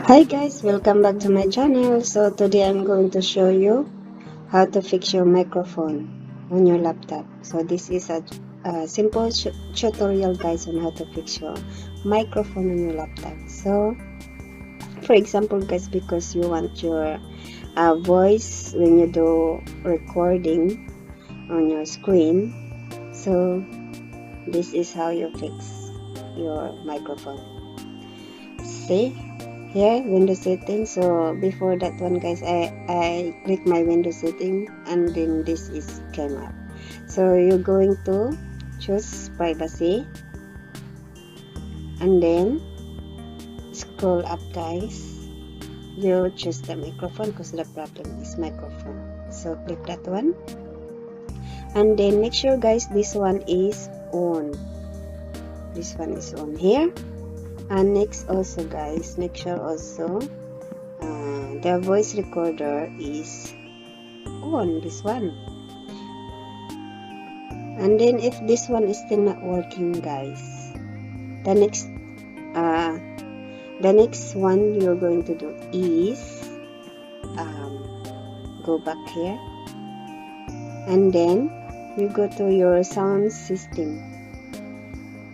Hi guys, welcome back to my channel. So today I'm going to show you how to fix your microphone on your laptop. So this is a simple tutorial guys on how to fix your microphone on your laptop. So for example guys, because you want your voice when you do recording on your screen, so this is how you fix your microphone. See here, window setting. So before that one guys, I click my window setting and then this is came up. So you're going to choose privacy and then scroll up guys. You choose the microphone because the problem is microphone. So click that one and then make sure guys this one is on. This one is on here. And next also guys, make sure also the voice recorder is on, this one. And then if this one is still not working guys, the next one you're going to do is go back here and then you go to your sound system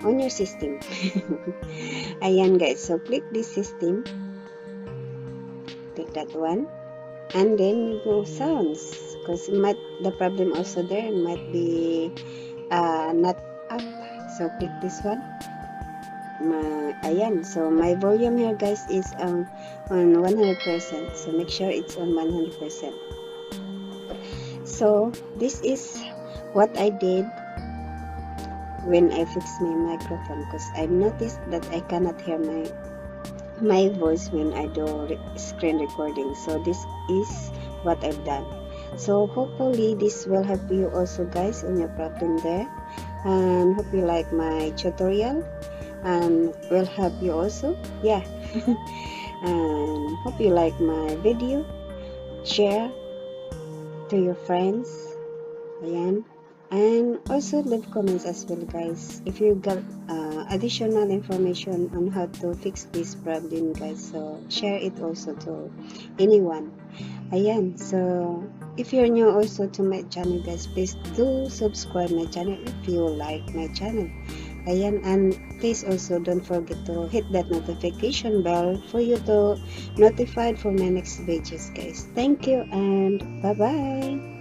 on your system. Ayan guys, so click this system, click that one and then you go sounds, because the problem also there might be not up. So click this one. Ayan, so my volume here guys is on 100%, so make sure it's on 100%. So this is what I did when I fixed my microphone, because I noticed that I cannot hear my voice when I do screen recording. So this is what I've done. So hopefully this will help you also guys on your problem there, and hope you like my tutorial and will help you also, yeah. And hope you like my video, share to your friends, ayan. And also leave comments as well guys if you got additional information on how to fix this problem guys, so share it also to anyone, ayan. So if you're new also to my channel guys, please do subscribe my channel if you like my channel, ayan. And please also don't forget to hit that notification bell for you to notified for my next videos guys. Thank you and bye bye.